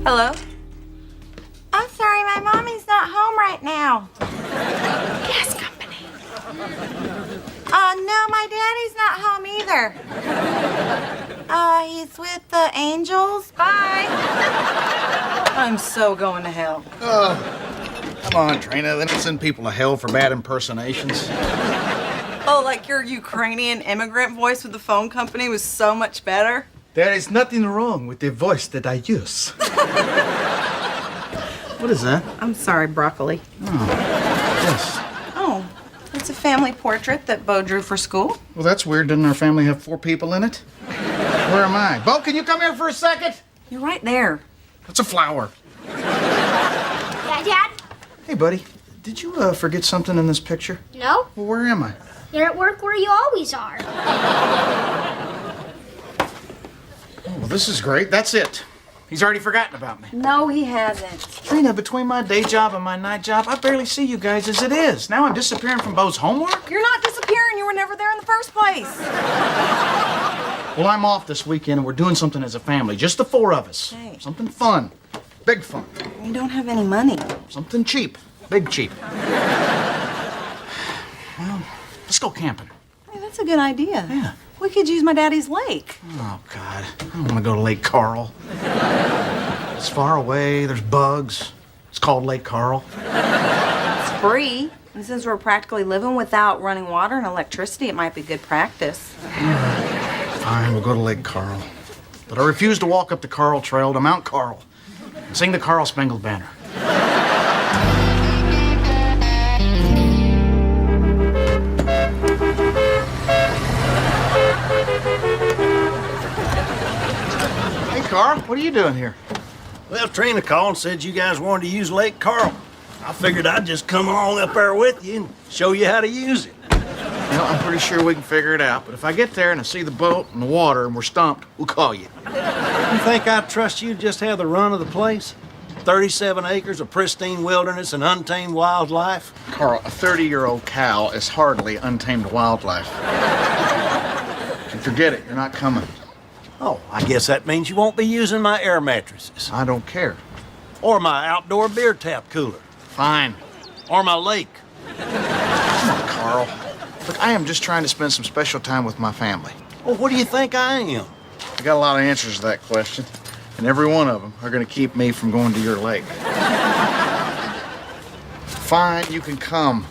Hello? I'm sorry, my mommy's not home right now. Gas company. No, my daddy's not home either. He's with the angels. Bye. I'm so going to hell. Come on, Trina. They don't send people to hell for bad impersonations. Oh, like your Ukrainian immigrant voice with the phone company was so much better? There is nothing wrong with the voice that I use. What is that? I'm sorry, broccoli. Oh, yes. Oh, it's a family portrait that Bo drew for school. Well, that's weird. Didn't our family have 4 people in it? Where am I? Bo, can you come here for a second? You're right there. That's a flower. Yeah, Dad? Hey, buddy. Did you forget something in this picture? No. Well, where am I? You're at work where you always are. Oh, well, this is great. That's it. He's already forgotten about me. No, he hasn't. Trina, between my day job and my night job, I barely see you guys as it is. Now I'm disappearing from Bo's homework? You're not disappearing. You were never there in the first place. Well, I'm off this weekend, and we're doing something as a family. Just the 4 of us. Hey. Something fun. Big fun. You don't have any money. Something cheap. Big cheap. Well, let's go camping. Hey, that's a good idea. Yeah. We could use my daddy's lake. Oh, God. I don't want to go to Lake Carl. It's far away. There's bugs. It's called Lake Carl. It's free. And since we're practically living without running water and electricity, it might be good practice. Fine, we'll go to Lake Carl. But I refuse to walk up the Carl Trail to Mount Carl and sing the Carl Spangled Banner. Hey, Carl, what are you doing here? Well, Trina called and said you guys wanted to use Lake Carl. I figured I'd just come along up there with you and show you how to use it. You know, I'm pretty sure we can figure it out, but if I get there and I see the boat and the water and we're stumped, we'll call you. You think I'd trust you to just have the run of the place? 37 acres of pristine wilderness and untamed wildlife? Carl, a 30-year-old cow is hardly untamed wildlife. And forget it, you're not coming. Oh, I guess that means you won't be using my air mattresses. I don't care. Or my outdoor beer tap cooler. Fine. Or my lake. Come on, Carl. Look, I am just trying to spend some special time with my family. Well, what do you think I am? I got a lot of answers to that question, and every one of them are going to keep me from going to your lake. Fine, you can come.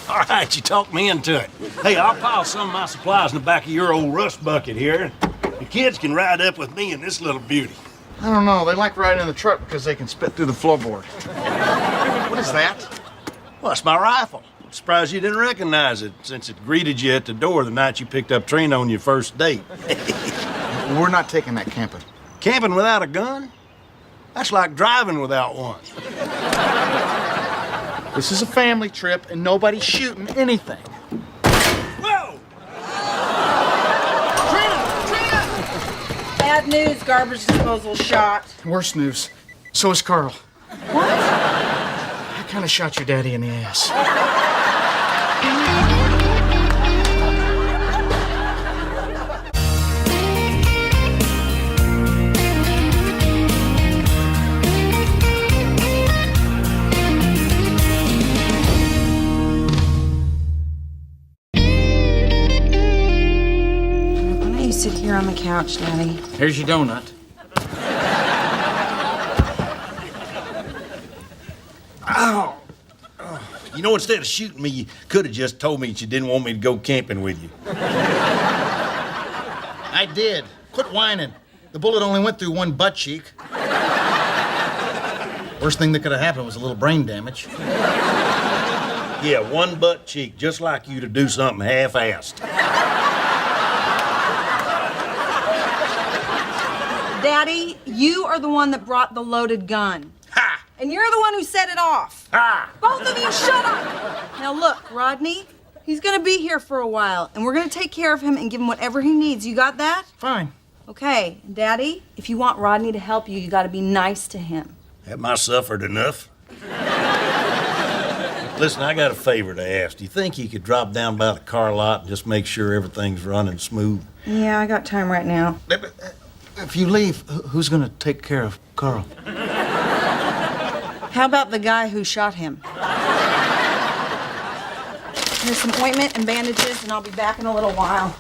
All right, you talked me into it. Hey, I'll pile some of my supplies in the back of your old rust bucket here. The kids can ride up with me in this little beauty. I don't know. They like riding in the truck because they can spit through the floorboard. What is that? Well, it's my rifle. I'm surprised you didn't recognize it since it greeted you at the door the night you picked up Trina on your first date. We're not taking that camping. Camping without a gun? That's like driving without one. This is a family trip, and nobody's shooting anything. Whoa! Bad news, garbage disposal shot. Worse news. So is Carl. What? I kind of shot your daddy in the ass. Sit here on the couch, Daddy. Here's your donut. Ow! You know, instead of shooting me, you could have just told me that you didn't want me to go camping with you. I did. Quit whining. The bullet only went through one butt cheek. Worst thing that could have happened was a little brain damage. Yeah, one butt cheek, just like you to do something half-assed. Daddy, you are the one that brought the loaded gun. Ha! And you're the one who set it off. Ha! Both of you, shut up! Now look, Rodney, he's gonna be here for a while, and we're gonna take care of him and give him whatever he needs. You got that? Fine. Okay, Daddy, if you want Rodney to help you, you gotta be nice to him. Haven't I suffered enough? Listen, I got a favor to ask. Do you think you could drop down by the car lot and just make sure everything's running smooth? Yeah, I got time right now. If you leave, who's going to take care of Carl? How about the guy who shot him? Here's some ointment and bandages, and I'll be back in a little while.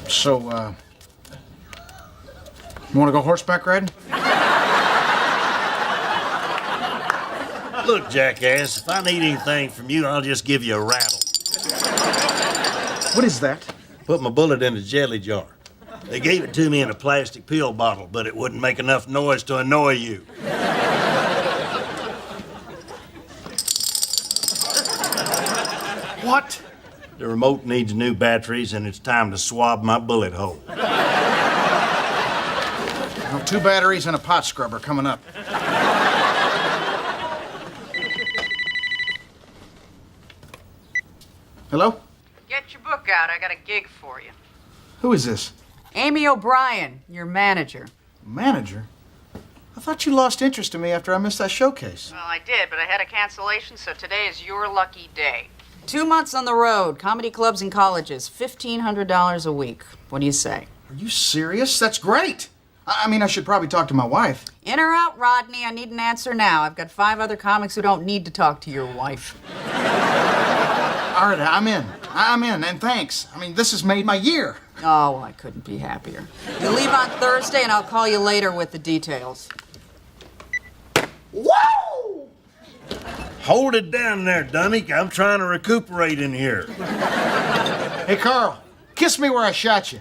So, you want to go horseback riding? Look, jackass, if I need anything from you, I'll just give you a rattle. What is that? Put my bullet in a jelly jar. They gave it to me in a plastic pill bottle, but it wouldn't make enough noise to annoy you. What? The remote needs new batteries, and it's time to swab my bullet hole. Well, 2 batteries and a pot scrubber coming up. Hello? Get your book out. I got a gig for you. Who is this? Amy O'Brien, your manager. Manager? I thought you lost interest in me after I missed that showcase. Well, I did, but I had a cancellation, so today is your lucky day. 2 months on the road, comedy clubs and colleges, $1,500 a week. What do you say? Are you serious? That's great. I mean, I should probably talk to my wife. In or out, Rodney? I need an answer now. I've got 5 other comics who don't need to talk to your wife. All right, I'm in. I'm in, and thanks. I mean, this has made my year. Oh, well, I couldn't be happier. You leave on Thursday, and I'll call you later with the details. Whoa! Hold it down there, dummy. I'm trying to recuperate in here. Hey, Carl, kiss me where I shot you.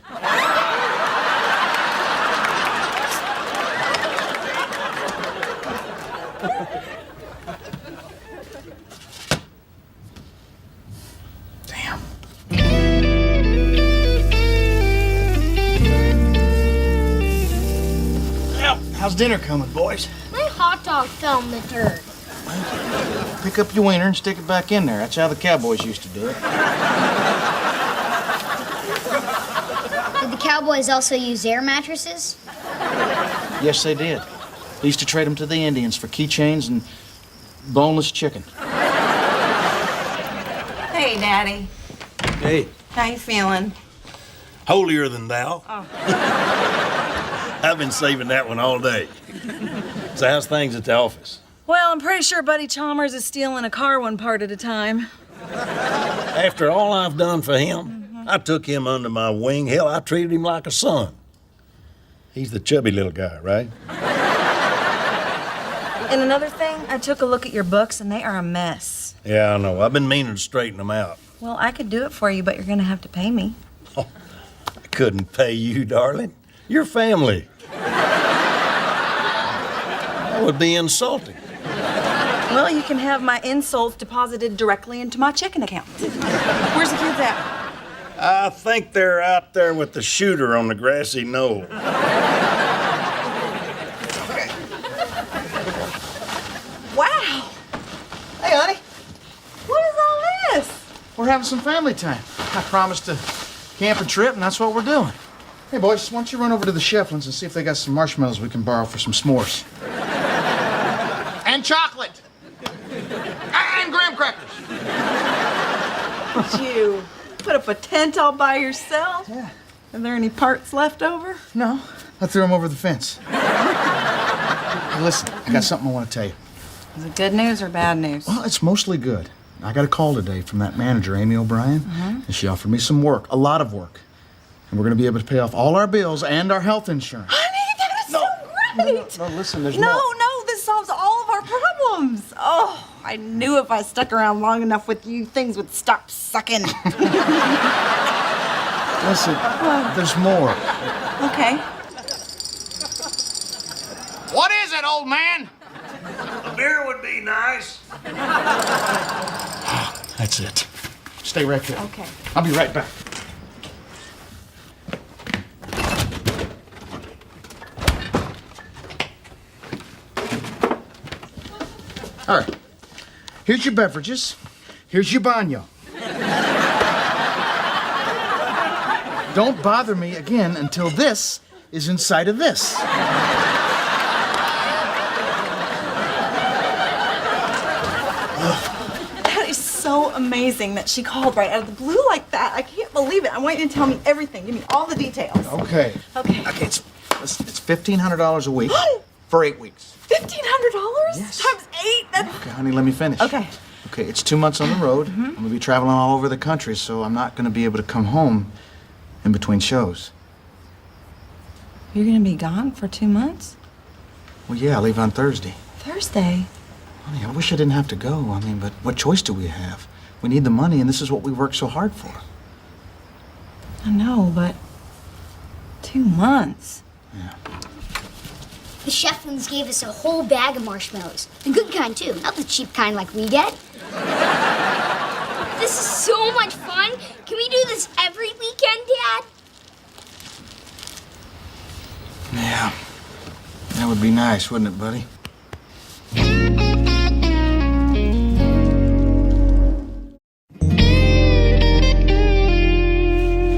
Damn. Well, how's dinner coming, boys? My hot dog fell in the dirt. Pick up your wiener and stick it back in there. That's how the cowboys used to do it. Did the Cowboys also use air mattresses? Yes, they did. They used to trade them to the Indians for keychains and boneless chicken. Hey, Daddy. Hey, How you feeling? holier than thou. Oh. I've been saving that one all day. So how's things at the office? Well, I'm pretty sure Buddy Chalmers is stealing a car one part at a time. After all I've done for him, I took him under my wing. Hell, I treated him like a son. He's the chubby little guy, right? And another thing, I took a look at your books, and they are a mess. Yeah, I know. I've been meaning to straighten them out. Well, I could do it for you, but you're gonna have to pay me. I couldn't pay you, darling. You're family. That would be insulting. Well, you can have my insults deposited directly into my checking account. Where's the kids at? I think they're out there with the shooter on the grassy knoll. Wow! Hey, honey. What is all this? We're having some family time. I promised a camping trip, and that's what we're doing. Hey, boys, why don't you run over to the Shefflins and see if they got some marshmallows we can borrow for some s'mores. And chocolate! And graham crackers! Did you put up a tent all by yourself? Yeah. Are there any parts left over? No, I threw them over the fence. Hey, listen, I got something I want to tell you. Is it good news or bad news? Well, it's mostly good. I got a call today from that manager, Amy O'Brien, and she offered me some work, a lot of work. And we're going to be able to pay off all our bills and our health insurance. Honey, that is so great! No, listen, there's No, more. no, this solves all of our problems. Oh, I knew if I stuck around long enough with you, things would stop sucking. Listen, there's more. Okay. What is it, old man? A beer would be nice. That's it. Stay right there. Okay. I'll be right back. All right. Here's your beverages. Here's your baño. Don't bother me again until this is inside of this. That is so amazing that she called right out of the blue like that. I can't believe it. I want you to tell me everything. Give me all the details. Okay. Okay. Okay, it's $1,500 a week for 8 weeks. $1,500? Yes. Times 8? That's... Okay, honey, let me finish. Okay. Okay, it's 2 months on the road. I'm gonna be traveling all over the country, so I'm not gonna be able to come home in between shows. You're gonna be gone for 2 months? Well, yeah, I leave on Thursday. Thursday? Honey, I wish I didn't have to go. I mean, but what choice do we have? We need the money, and this is what we worked so hard for. I know, but 2 months. Yeah. The Shefflins gave us a whole bag of marshmallows. The good kind, too, not the cheap kind like we get. This is so much fun. Can we do this every weekend, Dad? Yeah. That would be nice, wouldn't it, buddy?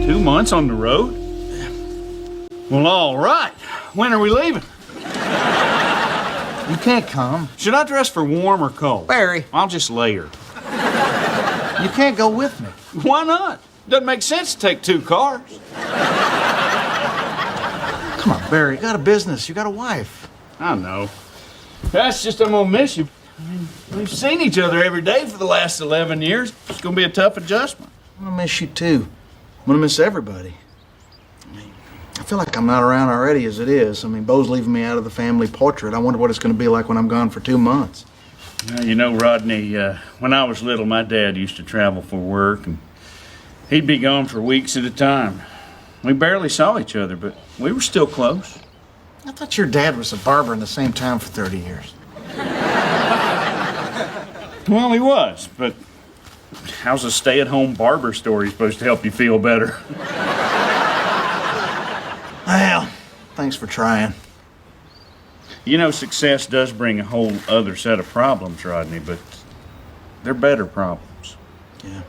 2 months on the road? Well, all right. When are we leaving? You can't come. Should I dress for warm or cold? Barry. I'll just layer. You can't go with me. Why not? Doesn't make sense to take 2 cars. Come on, Barry. You got a business. You got a wife. I know. That's just I'm gonna miss you. I mean, we've seen each other every day for the last 11 years. It's gonna be a tough adjustment. I'm gonna miss you, too. I'm gonna miss everybody. I feel like I'm not around already as it is. I mean, Bo's leaving me out of the family portrait. I wonder what it's gonna be like when I'm gone for 2 months. You know, Rodney, when I was little, my dad used to travel for work, and he'd be gone for weeks at a time. We barely saw each other, but we were still close. I thought your dad was a barber in the same town for 30 years. Well, he was, but how's a stay-at-home barber story supposed to help you feel better? Well, thanks for trying. You know, success does bring a whole other set of problems, Rodney, but they're better problems. Yeah.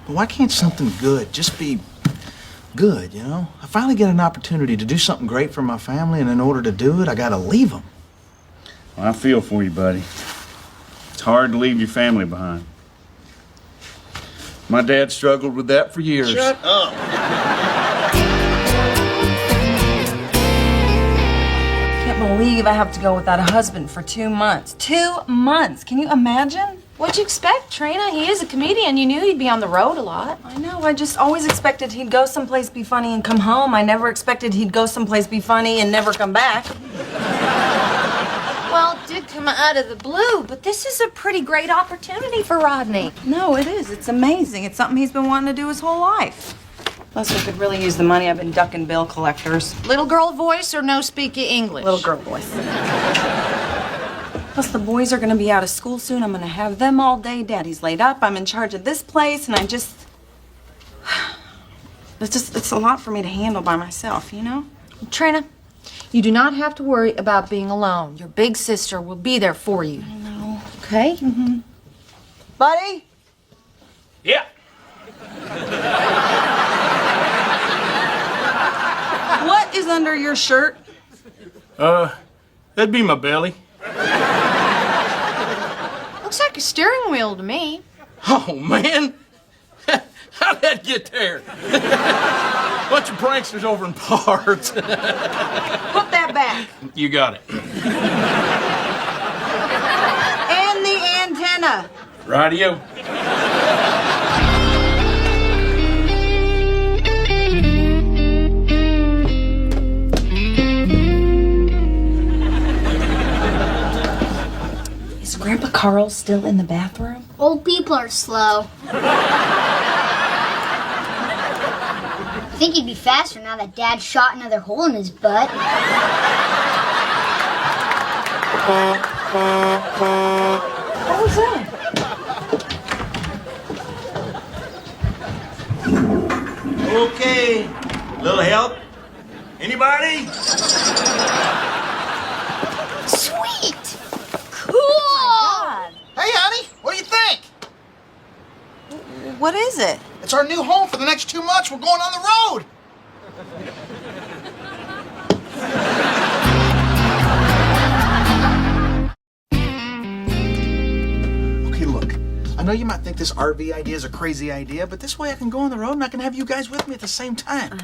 But why can't something good just be good, you know? I finally get an opportunity to do something great for my family, and in order to do it, I gotta leave them. Well, I feel for you, buddy. It's hard to leave your family behind. My dad struggled with that for years. Shut up. Can't believe I have to go without a husband for 2 months. 2 months! Can you imagine? What'd you expect, Trina? He is a comedian. You knew he'd be on the road a lot. I know, I just always expected he'd go someplace, be funny, and come home. I never expected he'd go someplace, be funny, and never come back. Well, it did come out of the blue, but this is a pretty great opportunity for Rodney. No, it is. It's amazing. It's something he's been wanting to do his whole life. Plus, we could really use the money. I've been ducking bill collectors. Little girl voice or no speak English? Little girl voice. Plus, the boys are gonna be out of school soon. I'm gonna have them all day. Daddy's laid up. I'm in charge of this place, and it's a lot for me to handle by myself, you know? Trina, you do not have to worry about being alone. Your big sister will be there for you. I know. Okay? Mm-hmm. Buddy? Yeah. What is under your shirt? That'd be my belly. Looks like a steering wheel to me. Oh, man. How'd that get there? Bunch of pranksters over in parts. Put that back. You got it. And the antenna. Radio. Is Grandpa Carl still in the bathroom? Old people are slow. I think he'd be faster now that Dad shot another hole in his butt. What was that? Okay, little help? Anybody? Sweet! Cool! Hey, honey, what do you think? What is it? It's our new home for the next 2 months. We're going on the road. Okay, look. I I know you might think this RV idea is a crazy idea, but this way I can go on the road and I can have you guys with me at the same time.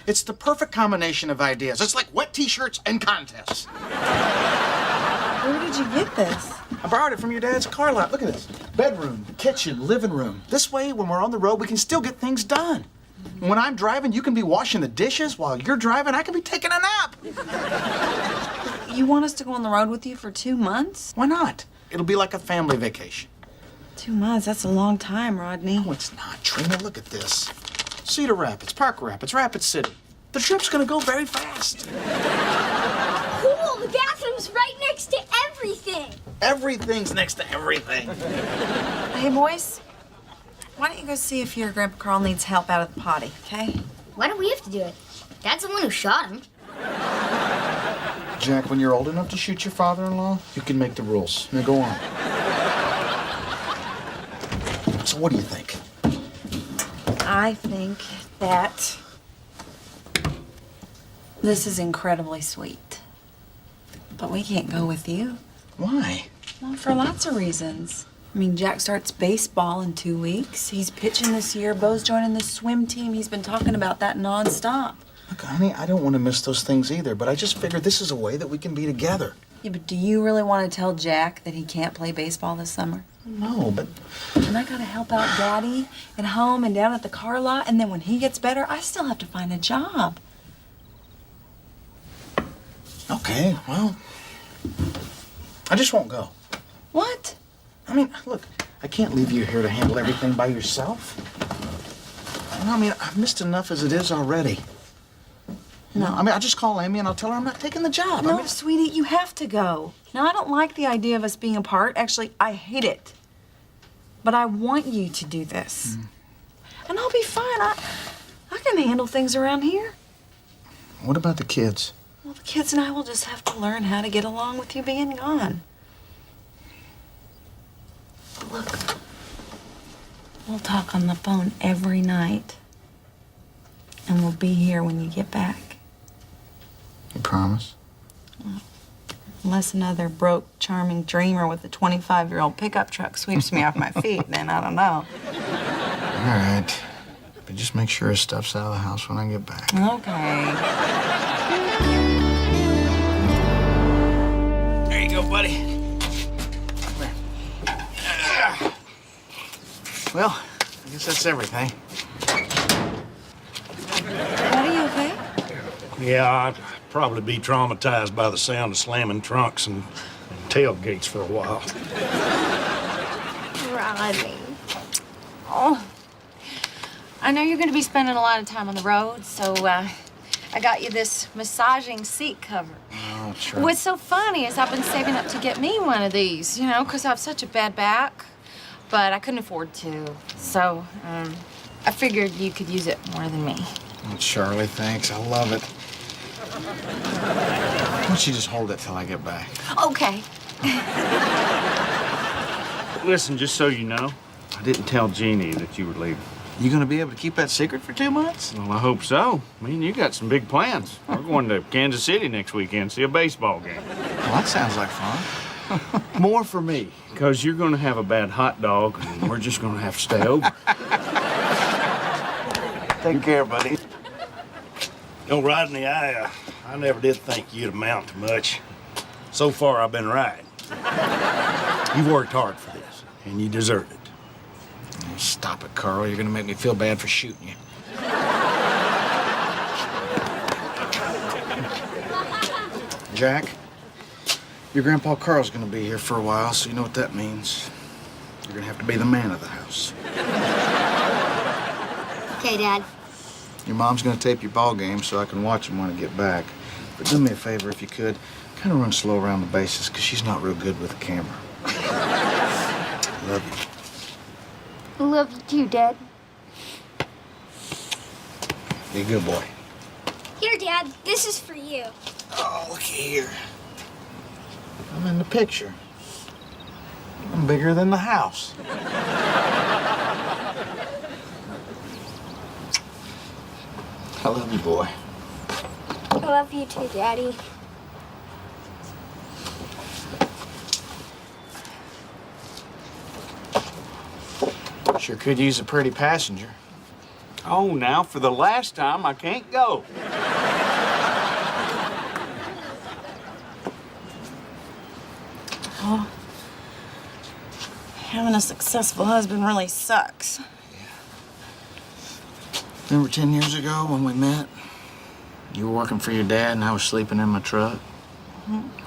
It's the perfect combination of ideas. It's like wet t-shirts and contests. Where did you get this? I borrowed it from your dad's car lot. Look at this. Bedroom, kitchen, living room. This way, when we're on the road, we can still get things done. When I'm driving, you can be washing the dishes. While you're driving, I can be taking a nap. You want us to go on the road with you for 2 months? Why not? It'll be like a family vacation. 2 months, that's a long time, Rodney. No, it's not, Trina. Look at this. Cedar Rapids, Park Rapids, Rapid City. The trip's gonna go very fast. Cool, the bathroom's right next to everything. Everything's next to everything. Hey, boys, why don't you go see if your Grandpa Carl needs help out at the potty, okay? Why do we have to do it? Dad's the one who shot him. Jack, when you're old enough to shoot your father-in-law, you can make the rules. Now go on. So what do you think? I think that this is incredibly sweet. But we can't go with you. Why? Well, for lots of reasons. I mean, Jack starts baseball in 2 weeks. He's pitching this year. Bo's joining the swim team. He's been talking about that nonstop. Look, honey, I don't want to miss those things either, but I just figured this is a way that we can be together. Yeah, but do you really want to tell Jack that he can't play baseball this summer? No, but... And I gotta help out Daddy at home and down at the car lot, and then when he gets better, I still have to find a job. Okay, well... I just won't go. What? I mean, look, I can't leave you here to handle everything by yourself. I mean, I've missed enough as it is already. No. I mean, I'll just call Amy and I'll tell her I'm not taking the job. No, I mean, sweetie, you have to go. Now, I don't like the idea of us being apart. Actually, I hate it. But I want you to do this. And I'll be fine. I can handle things around here. what about the kids? Well, the kids and I will just have to learn how to get along with you being gone. But look, we'll talk on the phone every night. And we'll be here when you get back. You promise? Unless another broke, charming dreamer with a 25-year-old pickup truck sweeps me off my feet, then I don't know. All right. But just make sure his stuff's out of the house when I get back. Okay. There you go, buddy. Well, I guess that's everything. Are you okay? Yeah, I'd probably be traumatized by the sound of slamming trunks and tailgates for a while. Rodney. Oh. I know you're going to be spending a lot of time on the road, so I got you this massaging seat cover. Oh, sure. What's so funny is I've been saving up to get me one of these, you know, because I have such a bad back, but I couldn't afford to. So I figured you could use it more than me. Oh, Charlie, thanks. I love it. Why don't you just hold it till I get back? Okay. Listen, just so you know, I didn't tell Jeannie that you were leaving. You gonna be able to keep that secret for 2 months? Well, I hope so. I mean, you got some big plans. We're going to Kansas City next weekend, see a baseball game. Well, that sounds like fun. More for me, because you're going to have a bad hot dog, and we're just going to have to stay over. Take care, buddy. You know, Rodney, I never did think you'd amount to much. So far, I've been right. You've worked hard for this, and you deserve it. Stop it, Carl. You're gonna make me feel bad for shooting you. Jack, your Grandpa Carl's gonna be here for a while, so you know what that means. You're gonna have to be the man of the house. Okay, Dad. Your mom's gonna tape your ball game so I can watch them when I get back. But do me a favor if you could. Kind of run slow around the bases, because she's not real good with the camera. Love you. I love you too, Dad. Be a good boy. Here, Dad. This is for you. Oh, look here. I'm in the picture. I'm bigger than the house. I love you, boy. I love you too, Daddy. Sure could use a pretty passenger. Oh, now, for the last time, I can't go. Having a successful husband really sucks. Remember 10 years ago when we met? You were working for your dad and I was sleeping in my truck.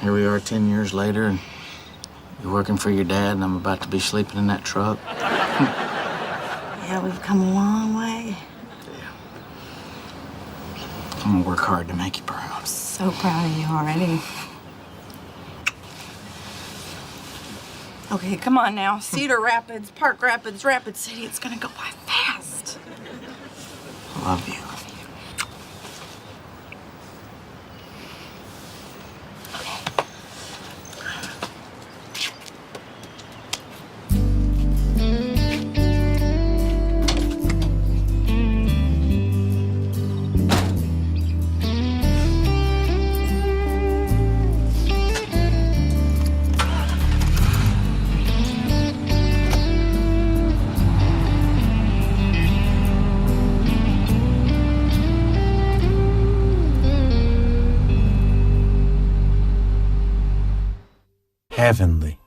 Here we are 10 years later and you're working for your dad and I'm about to be sleeping in that truck. Yeah, we've come a long way. I'm gonna work hard to make you proud. So proud of you already. Okay, come on now. Cedar Rapids, Park Rapids, Rapid City. It's gonna go by fast. I love you. Heavenly.